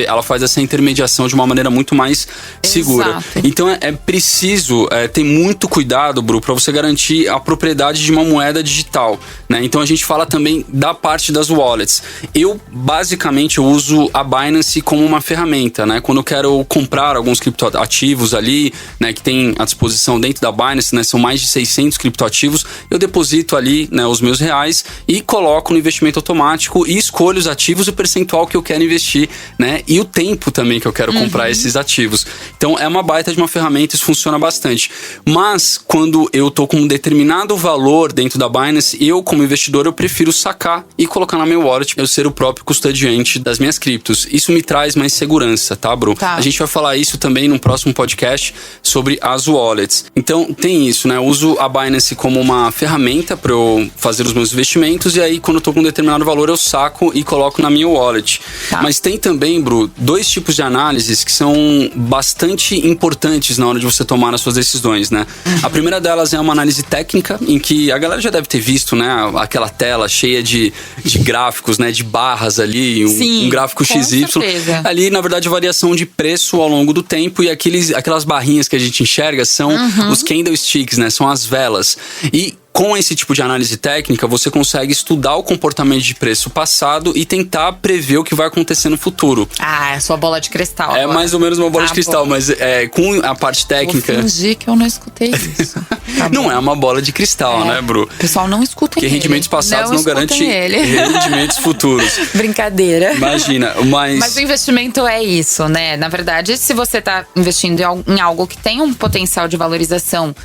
ela faz essa intermediação de uma maneira muito mais segura. Exato. Então é preciso ter muito cuidado, Bru, para você garantir a propriedade de uma moeda digital, né? Então a gente fala também da parte das wallets. Eu basicamente uso a Binance como uma ferramenta, né? Quando eu quero comprar alguns criptoativos ali, né, que tem à disposição dentro da Binance, né, são mais de 600 criptoativos, eu deposito ali, né, os meus reais e coloco no investimento automático e escolho os ativos, o percentual que eu quero investir, né, e o tempo também que eu quero comprar esses ativos. Então é uma baita de uma ferramenta, isso funciona bastante. Mas quando eu tô com um determinado valor dentro da Binance, eu como investidor, eu prefiro sacar e colocar na minha wallet, eu ser o próprio custodiante das minhas criptos. Isso me traz mais segurança, tá, Bru? Bru. Tá. A gente vai falar isso também no próximo podcast sobre as wallets. Então, tem isso, né? Eu uso a Binance como uma ferramenta para eu fazer os meus investimentos, e aí, quando eu tô com um determinado valor, eu saco e coloco na minha wallet. Tá. Mas tem também, Bru, 2 tipos de análises que são bastante importantes na hora de você tomar as suas decisões, né? A primeira delas é uma análise técnica, em que a galera já deve ter visto, né? Aquela tela cheia de gráficos, né? De barras ali, um gráfico XY. Certeza. Ali, na verdade, variação de preço ao longo do tempo, e aquelas barrinhas que a gente enxerga são os candlesticks, né? São as velas. E com esse tipo de análise técnica, você consegue estudar o comportamento de preço passado e tentar prever o que vai acontecer no futuro. É sua bola de cristal. É agora. mais ou menos uma bola de cristal, bom. mas com a parte técnica... Vou fingir que eu não escutei isso. Tá não bom. é uma bola de cristal, né, Bru? Pessoal, não escutem Porque rendimentos passados não garante rendimentos futuros. Brincadeira. Imagina, Mas o investimento é isso, né? Na verdade, se você tá investindo em algo que tem um potencial de valorização,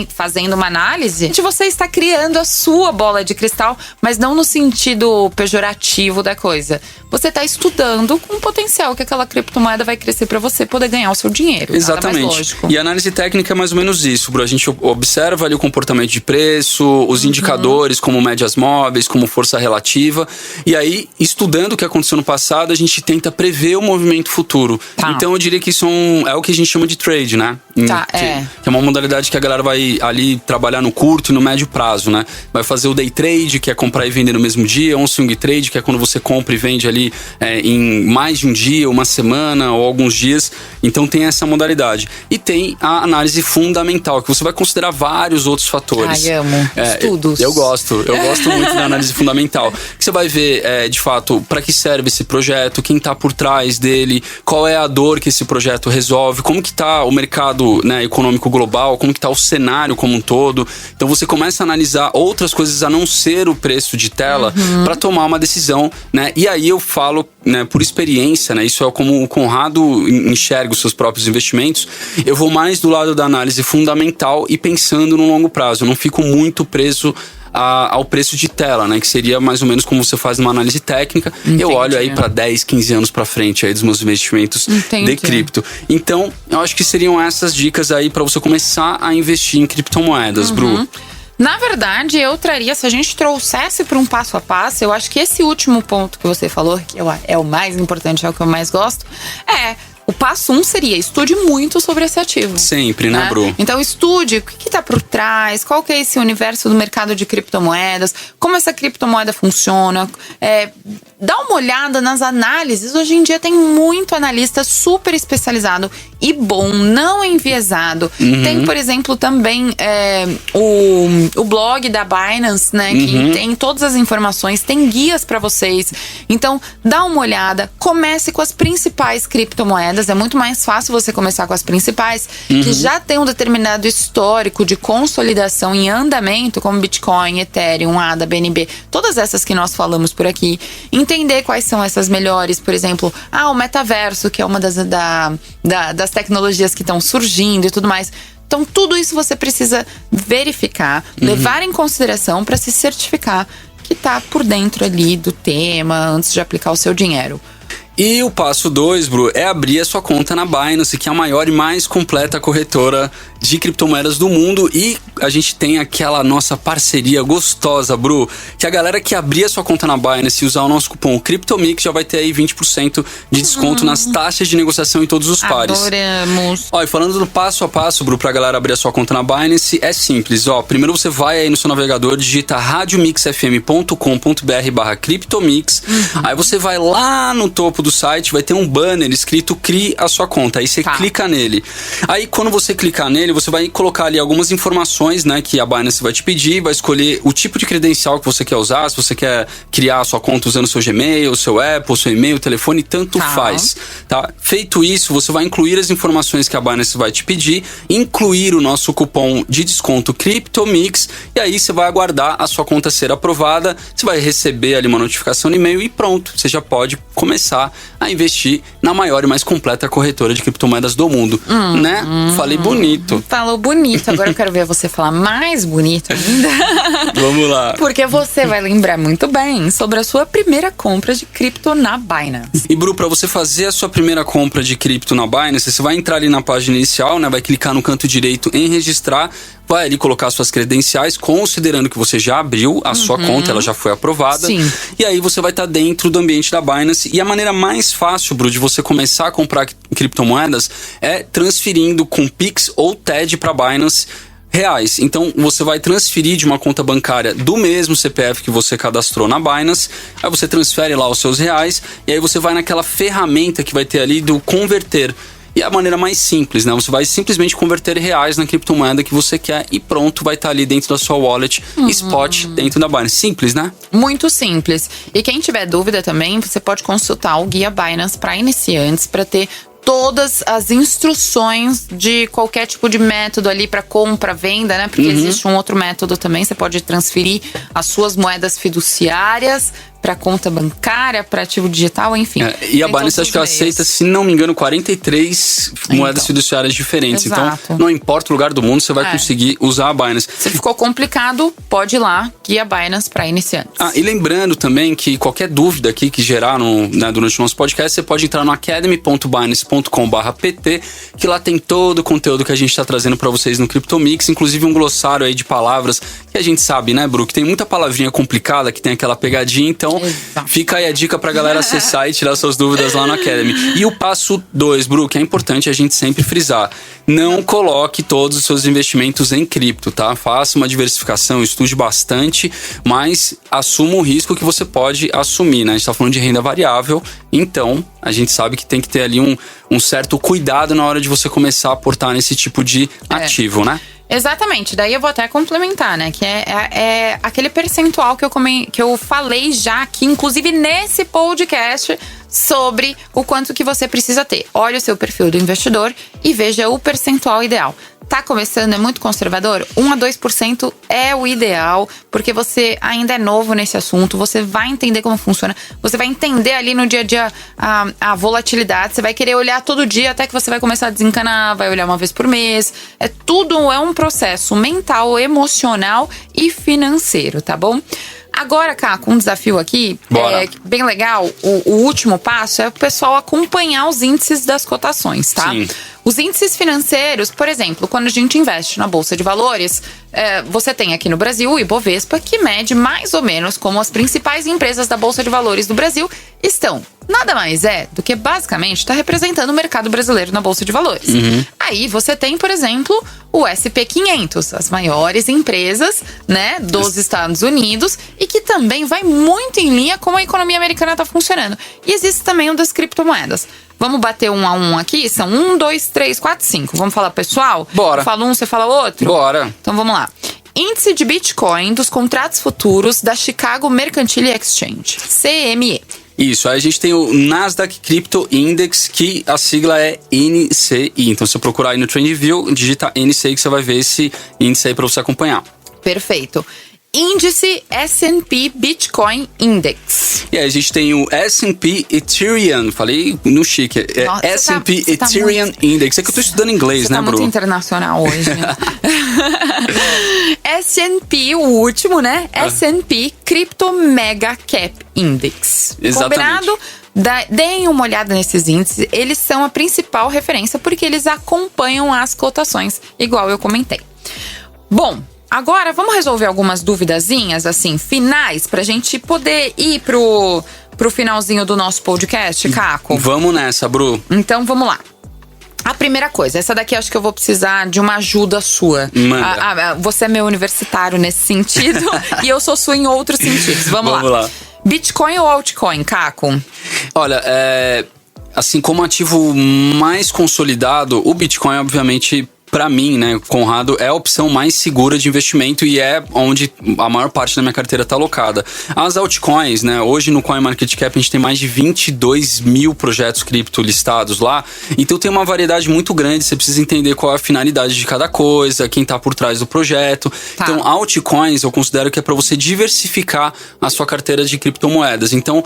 fazendo uma análise, você está criando a sua bola de cristal, mas não no sentido pejorativo da coisa. Você está estudando com o potencial que aquela criptomoeda vai crescer para você poder ganhar o seu dinheiro. Exatamente. Nada mais lógico. E a análise técnica é mais ou menos isso, Bru. A gente observa ali o comportamento de preço, os indicadores como médias móveis, como força relativa. E aí, estudando o que aconteceu no passado, a gente tenta prever o movimento futuro. Tá. Então eu diria que isso é o que a gente chama de trade, né? Que é uma modalidade que a galera vai ali trabalhar no curto e no médio prazo, né? Vai fazer o day trade, que é comprar e vender no mesmo dia, ou um swing trade, que é quando você compra e vende ali em mais de um dia, uma semana ou alguns dias. Então tem essa modalidade. E tem a análise fundamental, que você vai considerar vários outros fatores. Ai, amo. Estudos. Eu gosto muito da análise fundamental. Que você vai ver, de fato, para que serve esse projeto, quem tá por trás dele, qual é a dor que esse projeto resolve, como que tá o mercado, né, econômico global, como que tá o cenário como um todo. Então você começa a analisar outras coisas a não ser o preço de tela para tomar uma decisão, né? E aí eu falo, né, por experiência, né? Isso é como o Conrado enxerga os seus próprios investimentos. Eu vou mais do lado da análise fundamental e pensando no longo prazo. Eu não fico muito preso ao preço de tela, né? Que seria mais ou menos como você faz uma análise técnica. Entendi. Eu olho aí para 10, 15 anos para frente aí dos meus investimentos de cripto. Então, eu acho que seriam essas dicas aí para você começar a investir em criptomoedas, Bru. Na verdade, eu traria, se a gente trouxesse para um passo a passo, eu acho que esse último ponto que você falou, que é o mais importante, é o que eu mais gosto, o passo 1 seria, estude muito sobre esse ativo. Sempre, né, Bru? Então estude o que tá por trás, qual que é esse universo do mercado de criptomoedas, como essa criptomoeda funciona, dá uma olhada nas análises. Hoje em dia tem muito analista super especializado e bom, não enviesado. Tem, por exemplo, também o blog da Binance, né, que tem todas as informações, tem guias para vocês. Então, dá uma olhada, comece com as principais criptomoedas. É muito mais fácil você começar com as principais, que já tem um determinado histórico de consolidação em andamento, como Bitcoin, Ethereum, ADA, BNB, todas essas que nós falamos por aqui. Entender quais são essas melhores, por exemplo, o metaverso, que é uma das tecnologias que estão surgindo e tudo mais. Então, tudo isso você precisa verificar, levar em consideração para se certificar que está por dentro ali do tema antes de aplicar o seu dinheiro. E o passo 2, Bru, é abrir a sua conta na Binance, que é a maior e mais completa corretora de criptomoedas do mundo. E a gente tem aquela nossa parceria gostosa, Bru, que a galera que abrir a sua conta na Binance e usar o nosso cupom CryptoMix já vai ter aí 20% de desconto nas taxas de negociação em todos os pares. Adoramos! E falando do passo a passo, Bru, pra galera abrir a sua conta na Binance, é simples, primeiro você vai aí no seu navegador, digita radiomixfm.com.br/CryptoMix, aí você vai lá no topo do site, vai ter um banner escrito Crie a sua conta, aí você clica nele. Aí quando você clicar nele, você vai colocar ali algumas informações, né, que a Binance vai te pedir, vai escolher o tipo de credencial que você quer usar, se você quer criar a sua conta usando o seu Gmail, o seu Apple, o seu e-mail, o telefone, tanto faz, tá? Feito isso, você vai incluir as informações que a Binance vai te pedir, incluir o nosso cupom de desconto CryptoMix, e aí você vai aguardar a sua conta ser aprovada, você vai receber ali uma notificação no e-mail e pronto, você já pode começar a investir na maior e mais completa corretora de criptomoedas do mundo, né? Falei bonito. Falou bonito, agora eu quero ver você falar mais bonito ainda. Vamos lá. Porque você vai lembrar muito bem sobre a sua primeira compra de cripto na Binance. E Bru, para você fazer a sua primeira compra de cripto na Binance, você vai entrar ali na página inicial, né? Vai clicar no canto direito em registrar, vai ali colocar suas credenciais, considerando que você já abriu a sua conta, ela já foi aprovada. Sim. E aí você vai estar dentro do ambiente da Binance. E a maneira mais fácil, Bru, de você começar a comprar criptomoedas é transferindo com Pix ou TED para Binance reais. Então você vai transferir de uma conta bancária do mesmo CPF que você cadastrou na Binance, aí você transfere lá os seus reais e aí você vai naquela ferramenta que vai ter ali do converter. E é a maneira mais simples, né? Você vai simplesmente converter reais na criptomoeda que você quer e pronto, vai estar ali dentro da sua wallet, spot dentro da Binance. Simples, né? Muito simples. E quem tiver dúvida também, você pode consultar o Guia Binance para iniciantes, para ter todas as instruções de qualquer tipo de método ali para compra, venda, né? Porque existe um outro método também, você pode transferir as suas moedas fiduciárias para conta bancária, para ativo digital, enfim. E a Binance acho que ela aceita, se não me engano, 43 moedas fiduciárias diferentes. Exato. Então, não importa o lugar do mundo, você vai conseguir usar a Binance. Se ficou complicado, pode ir lá, Guia Binance para iniciantes. E lembrando também que qualquer dúvida aqui que gerar durante o nosso podcast, você pode entrar no academy.binance.com/pt, que lá tem todo o conteúdo que a gente está trazendo para vocês no CryptoMix, inclusive um glossário aí de palavras que a gente sabe, né, Bru, que tem muita palavrinha complicada, que tem aquela pegadinha, então fica aí a dica pra galera acessar e tirar suas dúvidas lá no Academy. E o passo 2, Bru, que é importante a gente sempre frisar: não coloque todos os seus investimentos em cripto, tá? Faça uma diversificação, estude bastante, mas assuma o risco que você pode assumir, né? A gente tá falando de renda variável, então a gente sabe que tem que ter ali um certo cuidado na hora de você começar a aportar nesse tipo de ativo, né? Exatamente, daí eu vou até complementar, né? Que é aquele percentual que eu falei já aqui, inclusive nesse podcast, sobre o quanto que você precisa ter. Olha o seu perfil do investidor e veja o percentual ideal. Tá começando, é muito conservador? 1 a 2% é o ideal, porque você ainda é novo nesse assunto, você vai entender como funciona, você vai entender ali no dia a dia a volatilidade, você vai querer olhar todo dia até que você vai começar a desencanar, vai olhar uma vez por mês. É um processo mental, emocional e financeiro, tá bom? Agora, Caco, um desafio aqui, bem legal, o último passo é o pessoal acompanhar os índices das cotações, tá? Sim. Os índices financeiros, por exemplo, quando a gente investe na Bolsa de Valores, você tem aqui no Brasil o Ibovespa, que mede mais ou menos como as principais empresas da Bolsa de Valores do Brasil estão. Nada mais é do que, basicamente, está representando o mercado brasileiro na Bolsa de Valores. Aí você tem, por exemplo, o S&P 500, as maiores empresas, né, dos Estados Unidos, e que também vai muito em linha com a economia americana está funcionando. E existe também o das criptomoedas. Vamos bater 1 a 1 aqui? São 1, 2, 3, 4, 5. Vamos falar pessoal? Bora. Eu falo um, você fala outro? Bora. Então vamos lá. Índice de Bitcoin dos contratos futuros da Chicago Mercantile Exchange, CME. Isso, aí a gente tem o Nasdaq Crypto Index, que a sigla é NCI. Então, se você procurar aí no TrendView, digita NCI que você vai ver esse índice aí para você acompanhar. Perfeito. Índice S&P Bitcoin Index. E aí a gente tem o S&P Ethereum, falei no chique, S&P Ethereum Index. É que eu tô estudando inglês, né, Bru? Você tá muito internacional hoje. S&P, o último, né? S&P Crypto Mega Cap Index. Exatamente. Combinado? Deem uma olhada nesses índices, eles são a principal referência porque eles acompanham as cotações, igual eu comentei. Bom, agora vamos resolver algumas duvidazinhas, assim, finais, pra gente poder ir pro finalzinho do nosso podcast, Caco? Vamos nessa, Bru. Então, vamos lá. A primeira coisa, essa daqui acho que eu vou precisar de uma ajuda sua. Manda. Você é meu universitário nesse sentido e eu sou sua em outros sentidos. Vamos lá. Bitcoin ou altcoin, Caco? Olha, assim, como ativo mais consolidado, o Bitcoin, obviamente, pra mim, né, Conrado, é a opção mais segura de investimento e é onde a maior parte da minha carteira tá alocada. As altcoins, né, hoje no CoinMarketCap a gente tem mais de 22 mil projetos cripto listados lá, então tem uma variedade muito grande, você precisa entender qual é a finalidade de cada coisa, quem tá por trás do projeto. Tá. Então, altcoins eu considero que é pra você diversificar a sua carteira de criptomoedas. Então,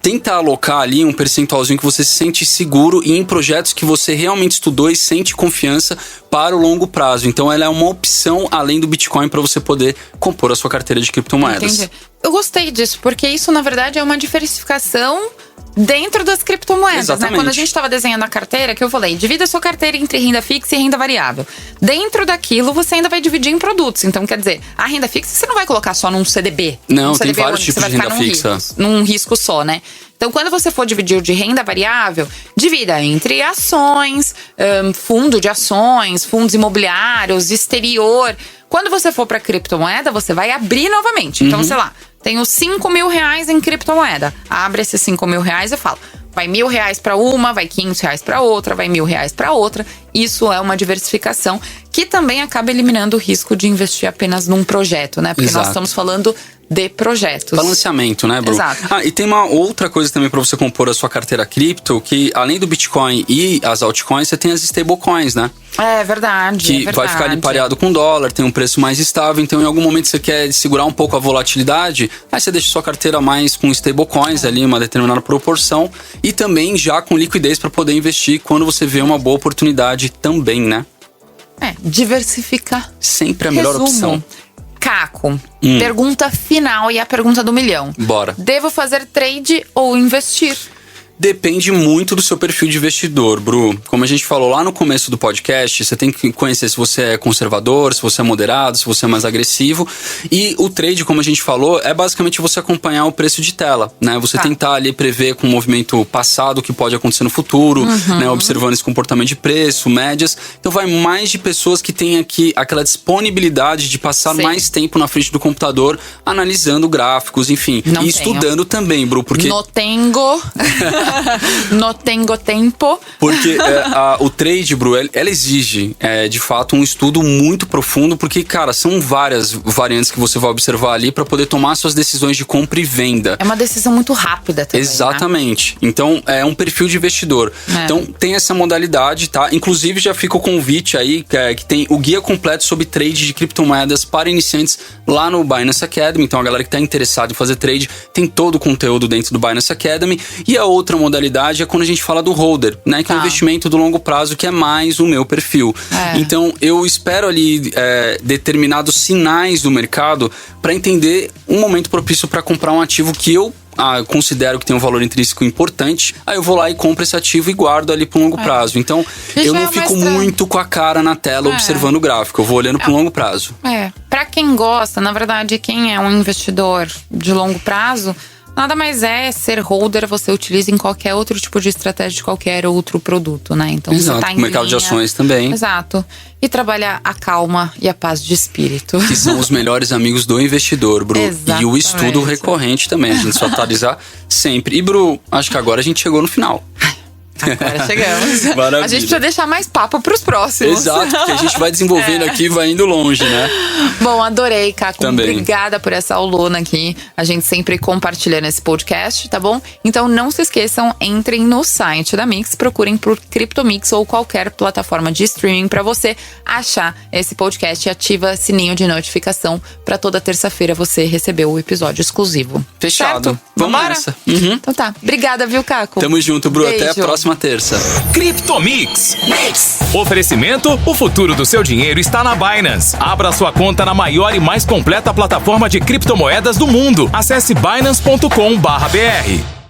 tenta alocar ali um percentualzinho que você se sente seguro e em projetos que você realmente estudou e sente confiança para o longo prazo. Então ela é uma opção além do Bitcoin para você poder compor a sua carteira de criptomoedas. Entendi. Eu gostei disso, porque isso na verdade é uma diversificação dentro das criptomoedas, Exatamente. né? Quando a gente estava desenhando a carteira, que eu falei, divida a sua carteira entre renda fixa e renda variável. Dentro daquilo, você ainda vai dividir em produtos. Então, quer dizer, a renda fixa você não vai colocar só num CDB. Não, um tem CDB vários tipos de renda fixa. Num risco só, né? Então, quando você for dividir de renda variável, divida entre ações, fundo de ações, fundos imobiliários, exterior. Quando você for para criptomoeda, você vai abrir novamente. Então, sei lá, tenho 5 mil reais em criptomoeda. Abre esses 5 mil reais e fala, vai R$1.000 para uma, vai R$500 para outra, vai R$1.000 para outra. Isso é uma diversificação que também acaba eliminando o risco de investir apenas num projeto, né? Porque nós estamos falando de projetos. Balanceamento, né, Bru? Exato. E tem uma outra coisa também para você compor a sua carteira cripto, que além do Bitcoin e as altcoins, você tem as stablecoins, né? É verdade. Que vai ficar ali pareado com o dólar, tem um preço mais estável. Então, em algum momento você quer segurar um pouco a volatilidade, aí você deixa sua carteira mais com stablecoins ali, uma determinada proporção. E também já com liquidez para poder investir quando você vê uma boa oportunidade também, né? Diversificar. Sempre a melhor opção. Caco, pergunta final e a pergunta do milhão. Bora. Devo fazer trade ou investir? Depende muito do seu perfil de investidor, Bru. Como a gente falou lá no começo do podcast, você tem que conhecer se você é conservador, se você é moderado, se você é mais agressivo. E o trade, como a gente falou, é basicamente você acompanhar o preço de tela, né? Você tentar ali prever com o movimento passado o que pode acontecer no futuro, né? Observando esse comportamento de preço, médias. Então vai mais de pessoas que têm aqui aquela disponibilidade de passar mais tempo na frente do computador, analisando gráficos, enfim. Não e estudando também, Bru, porque... No tenho tempo. Porque o trade, Bru, ela exige, de fato, um estudo muito profundo, porque, cara, são várias variantes que você vai observar ali para poder tomar suas decisões de compra e venda. É uma decisão muito rápida também. Exatamente. Né? Então, é um perfil de investidor. Então, tem essa modalidade, tá? Inclusive, já fica o convite aí, que tem o guia completo sobre trade de criptomoedas para iniciantes lá no Binance Academy. Então, a galera que tá interessada em fazer trade, tem todo o conteúdo dentro do Binance Academy. E a outra modalidade é quando a gente fala do holder, né? Que é um investimento do longo prazo, que é mais o meu perfil. Então, eu espero ali determinados sinais do mercado para entender um momento propício para comprar um ativo que eu considero que tem um valor intrínseco importante. Aí eu vou lá e compro esse ativo e guardo ali pro longo prazo. Então, eu não fico muito com a cara na tela observando o gráfico. Eu vou olhando pro longo prazo. Pra quem gosta, na verdade, quem é um investidor de longo prazo, nada mais ser holder, você utiliza em qualquer outro tipo de estratégia de qualquer outro produto, né? Então, exato, você tá em mercado de ações também. Exato. E trabalhar a calma e a paz de espírito. Que são os melhores amigos do investidor, Bru. Exatamente. E o estudo recorrente também, a gente se atualizar sempre. E, Bru, acho que agora a gente chegou no final. Agora chegamos. Maravilha. A gente precisa deixar mais papo pros próximos. Exato, porque a gente vai desenvolvendo aqui e vai indo longe, né? Bom, adorei, Caco. Também. Obrigada por essa aulona aqui. A gente sempre compartilha nesse podcast, tá bom? Então não se esqueçam, entrem no site da Mix, procurem por CryptoMix ou qualquer plataforma de streaming pra você achar esse podcast e ativa sininho de notificação pra toda terça-feira você receber o episódio exclusivo. Fechado. Certo? Vamos Vambora? nessa. Então tá. Obrigada, viu, Caco? Tamo junto, Bru. Beijo. Até a próxima terça. CryptoMix. Oferecimento: o futuro do seu dinheiro está na Binance. Abra sua conta na maior e mais completa plataforma de criptomoedas do mundo. Acesse binance.com/br.